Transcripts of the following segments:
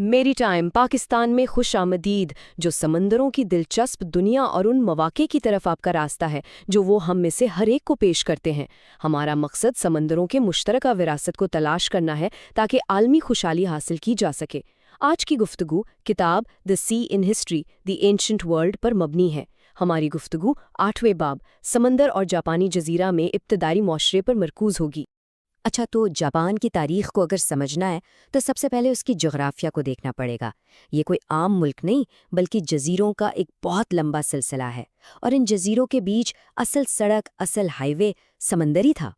میری ٹائم پاکستان میں خوش آمدید، جو سمندروں کی دلچسپ دنیا اور ان مواقع کی طرف آپ کا راستہ ہے جو وہ ہم میں سے ہر ایک کو پیش کرتے ہیں۔ ہمارا مقصد سمندروں کے مشترکہ وراثت کو تلاش کرنا ہے تاکہ عالمی خوشحالی حاصل کی جا سکے۔ آج کی گفتگو کتاب the sea in history the ancient world پر مبنی ہے۔ ہماری گفتگو 8ویں باب سمندر اور جاپانی جزیرہ میں ابتدائی معاشرے پر مرکوز ہوگی۔ اچھا، تو جاپان کی تاریخ کو اگر سمجھنا ہے تو سب سے پہلے اس کی جغرافیہ کو دیکھنا پڑے گا۔ یہ کوئی عام ملک نہیں بلکہ جزیروں کا ایک بہت لمبا سلسلہ ہے، اور ان جزیروں کے بیچ اصل سڑک، اصل ہائی وے سمندری تھا۔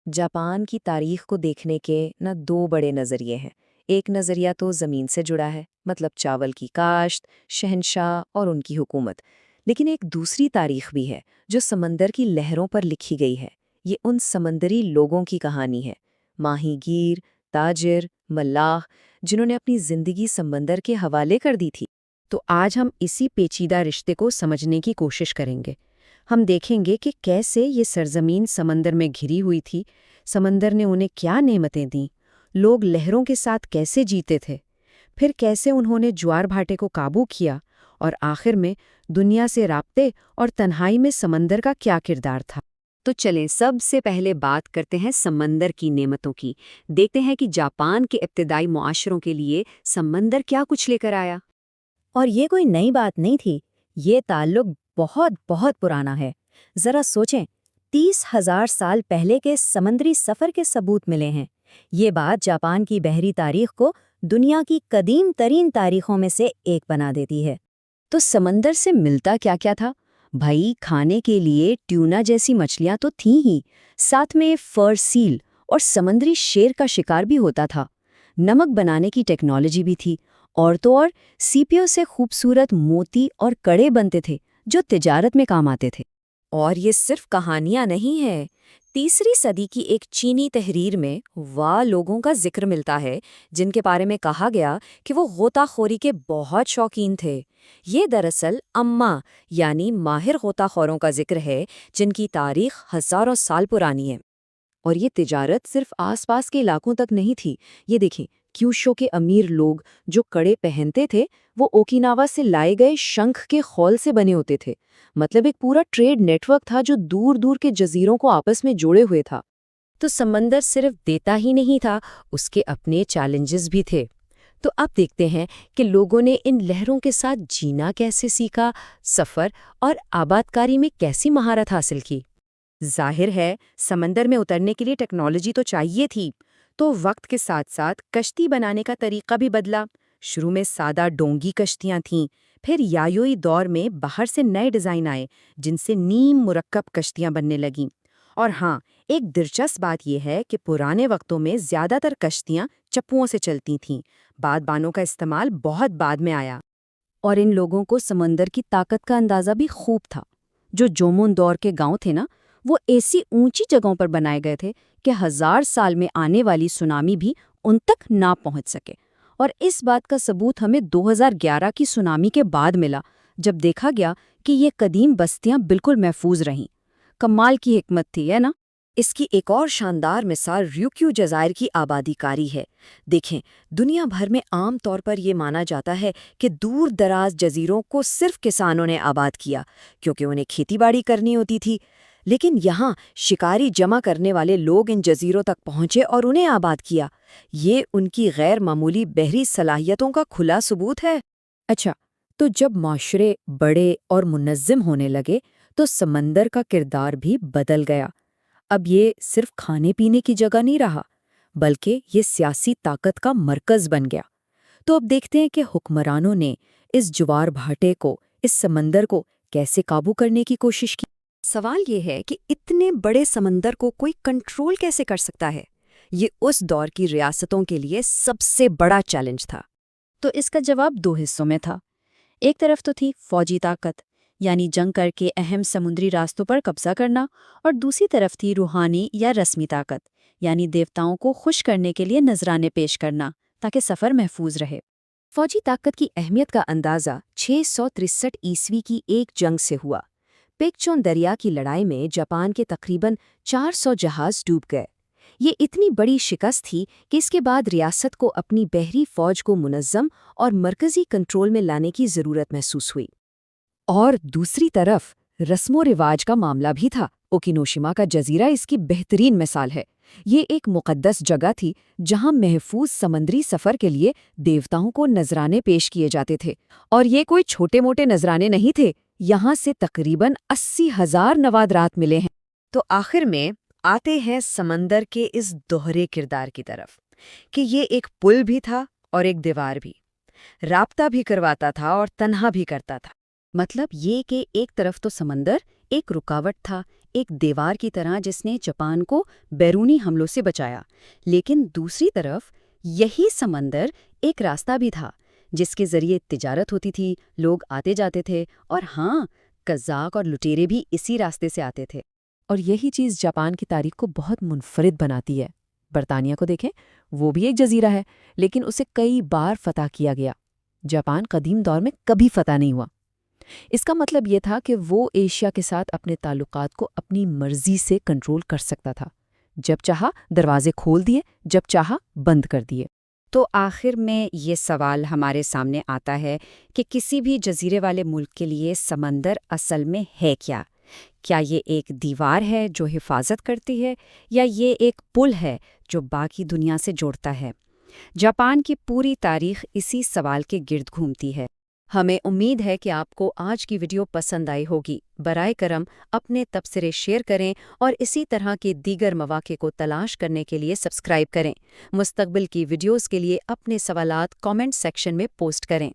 جاپان کی تاریخ کو دیکھنے کے دو بڑے نظریے ہیں۔ ایک نظریہ تو زمین سے جڑا ہے، مطلب چاول کی کاشت، شہنشاہ اور ان کی حکومت، لیکن ایک دوسری تاریخ بھی ہے جو سمندر کی لہروں پر لکھی گئی ہے۔ یہ ان سمندری لوگوں کی کہانی ہے، ماہی گیر، تاجر، ملاح، جنہوں نے اپنی زندگی سمندر کے حوالے کر دی تھی۔ تو آج ہم اسی پیچیدہ رشتے کو سمجھنے کی کوشش کریں گے۔ ہم دیکھیں گے کہ کیسے یہ سرزمین سمندر میں گھری ہوئی تھی، سمندر نے انہیں کیا نعمتیں دیں، لوگ لہروں کے ساتھ کیسے جیتے تھے، پھر کیسے انہوں نے جوار بھاٹے کو قابو کیا، اور آخر میں دنیا سے رابطے اور تنہائی میں سمندر کا کیا کردار تھا۔ تو چلیں سب سے پہلے بات کرتے ہیں سمندر کی نعمتوں کی۔ دیکھتے ہیں کہ جاپان کے ابتدائی معاشروں کے لیے سمندر کیا کچھ لے کر آیا۔ اور یہ کوئی نئی بات نہیں تھی، یہ تعلق بہت بہت پرانا ہے۔ ذرا سوچیں، 30,000 سال پہلے کے سمندری سفر کے ثبوت ملے ہیں۔ یہ بات جاپان کی بحری تاریخ کو دنیا کی قدیم ترین تاریخوں میں سے ایک بنا دیتی ہے۔ تو سمندر سے ملتا کیا کیا تھا؟ بھائی، کھانے کے لیے ٹیونا جیسی مچھلیاں تو تھیں ہی، ساتھ میں فر سیل اور سمندری شیر کا شکار بھی ہوتا تھا۔ نمک بنانے کی ٹیکنالوجی بھی تھی، اور تو اور سیپیوں سے خوبصورت موتی اور کڑے بنتے تھے جو تجارت میں کام آتے تھے۔ اور یہ صرف کہانیاں نہیں ہیں۔ 3 صدی کی ایک چینی تحریر میں وہ لوگوں کا ذکر ملتا ہے جن کے بارے میں کہا گیا کہ وہ غوطہ خوری کے بہت شوقین تھے۔ یہ دراصل اما یعنی ماہر غوطہ خوروں کا ذکر ہے جن کی تاریخ ہزاروں سال پرانی ہے۔ اور یہ تجارت صرف آس پاس کے علاقوں تک نہیں تھی۔ یہ دیکھیں، کیوشو کے امیر لوگ جو کڑے پہنتے تھے وہ اوکیناوا سے لائے گئے شنکھ کے خول سے بنے ہوتے تھے۔ مطلب ایک پورا ٹریڈ نیٹ ورک تھا جو دور دور کے جزیروں کو آپس میں جوڑے ہوئے تھا۔ تو سمندر صرف دیتا ہی نہیں تھا، اس کے اپنے چیلنجز بھی تھے۔ تو اب دیکھتے ہیں کہ لوگوں نے ان لہروں کے ساتھ جینا کیسے سیکھا، سفر اور آبادکاری میں کیسی مہارت حاصل کی۔ ظاہر ہے سمندر میں اترنے کے لیے ٹیکنالوجی تو چاہیے تھی، تو وقت کے ساتھ ساتھ کشتی بنانے کا طریقہ بھی بدلا۔ شروع میں سادہ ڈونگی کشتیاں تھیں، پھر یایوئی دور میں باہر سے نئے ڈیزائن آئے جن سے نیم مرکب کشتیاں بننے لگیں۔ اور ہاں، ایک دلچسپ بات یہ ہے کہ پرانے وقتوں میں زیادہ تر کشتیاں چپوؤں سے چلتی تھیں، بادبانوں کا استعمال بہت بعد میں آیا۔ اور ان لوگوں کو سمندر کی طاقت کا اندازہ بھی خوب تھا۔ جو جومون دور کے گاؤں تھے نا، وہ ایسی اونچی جگہوں پر بنائے گئے تھے کہ 1000 سال میں آنے والی سونامی بھی ان تک نہ پہنچ سکے۔ اور اس بات کا ثبوت ہمیں 2011 کی سونامی کے بعد ملا، جب دیکھا گیا کہ یہ قدیم بستیاں بالکل محفوظ رہیں۔ کمال کی حکمت تھی، ہے نا؟ اس کی ایک اور شاندار مثال ریوکیو جزائر کی آبادی کاری ہے۔ دیکھیں، دنیا بھر میں عام طور پر یہ مانا جاتا ہے کہ دور دراز جزیروں کو صرف کسانوں نے آباد کیا کیونکہ انہیں کھیتی باڑی کرنی ہوتی تھی، لیکن یہاں شکاری جمع کرنے والے لوگ ان جزیروں تک پہنچے اور انہیں آباد کیا۔ یہ ان کی غیر معمولی بحری صلاحیتوں کا کھلا ثبوت ہے۔ اچھا، تو جب معاشرے بڑے اور منظم ہونے لگے تو سمندر کا کردار بھی بدل گیا۔ اب یہ صرف کھانے پینے کی جگہ نہیں رہا، بلکہ یہ سیاسی طاقت کا مرکز بن گیا۔ تو اب دیکھتے ہیں کہ حکمرانوں نے اس جوار بھاٹے کو، اس سمندر کو کیسے قابو کرنے کی کوشش کی۔ سوال یہ ہے کہ اتنے بڑے سمندر کو کوئی کنٹرول کیسے کر سکتا ہے؟ یہ اس دور کی ریاستوں کے لیے سب سے بڑا چیلنج تھا۔ تو اس کا جواب 2 حصوں میں تھا۔ ایک طرف تو تھی فوجی طاقت، یعنی جنگ کر کے اہم سمندری راستوں پر قبضہ کرنا، اور دوسری طرف تھی روحانی یا رسمی طاقت، یعنی دیوتاؤں کو خوش کرنے کے لیے نذرانے پیش کرنا تاکہ سفر محفوظ رہے۔ فوجی طاقت کی اہمیت کا اندازہ 663 عیسوی کی ایک جنگ سے ہوا۔ پیکچون دریا کی لڑائی میں جاپان کے تقریباً 400 جہاز ڈوب گئے۔ یہ اتنی بڑی شکست تھی کہ اس کے بعد ریاست کو اپنی بحری فوج کو منظم اور مرکزی کنٹرول میں لانے کی ضرورت محسوس ہوئی۔ اور دوسری طرف رسم و رواج کا معاملہ بھی تھا۔ اوکینوشیما کا جزیرہ اس کی بہترین مثال ہے۔ یہ ایک مقدس جگہ تھی جہاں محفوظ سمندری سفر کے لیے دیوتاؤں کو نذرانے پیش کیے جاتے تھے، اور یہ کوئی چھوٹے موٹے نذرانے نہیں تھے۔ یہاں سے تقریباً 80,000 نوادرات ملے ہیں۔ تو آخر میں آتے ہیں سمندر کے اس دوہرے کردار کی طرف کہ یہ ایک پل بھی تھا اور ایک دیوار بھی، رابطہ بھی کرواتا تھا اور تنہا بھی کرتا تھا۔ مطلب یہ کہ ایک طرف تو سمندر ایک رکاوٹ تھا، ایک دیوار کی طرح جس نے جاپان کو بیرونی حملوں سے بچایا، لیکن دوسری طرف یہی سمندر ایک راستہ بھی تھا جس کے ذریعے تجارت ہوتی تھی، لوگ آتے جاتے تھے، اور ہاں، قزاق اور لٹیرے بھی اسی راستے سے آتے تھے۔ اور یہی چیز جاپان کی تاریخ کو بہت منفرد بناتی ہے۔ برطانیہ کو دیکھیں، وہ بھی ایک جزیرہ ہے، لیکن اسے کئی بار فتح کیا گیا۔ جاپان قدیم دور میں کبھی فتح نہیں ہوا۔ اس کا مطلب یہ تھا کہ وہ ایشیا کے ساتھ اپنے تعلقات کو اپنی مرضی سے کنٹرول کر سکتا تھا۔ جب چاہا دروازے کھول دیے، جب چاہا بند کر دیے۔ تو آخر میں یہ سوال ہمارے سامنے آتا ہے کہ کسی بھی جزیرے والے ملک کے لیے سمندر اصل میں ہے کیا؟ کیا یہ ایک دیوار ہے جو حفاظت کرتی ہے، یا یہ ایک پل ہے جو باقی دنیا سے جوڑتا ہے؟ جاپان کی پوری تاریخ اسی سوال کے گرد گھومتی ہے۔ ہمیں امید ہے کہ آپ کو آج کی ویڈیو پسند آئی ہوگی۔ برائے کرم اپنے تبصرے شیئر کریں اور اسی طرح کے دیگر مواقع کو تلاش کرنے کے لیے سبسکرائب کریں۔ مستقبل کی ویڈیوز کے لیے اپنے سوالات کامنٹ سیکشن میں پوسٹ کریں۔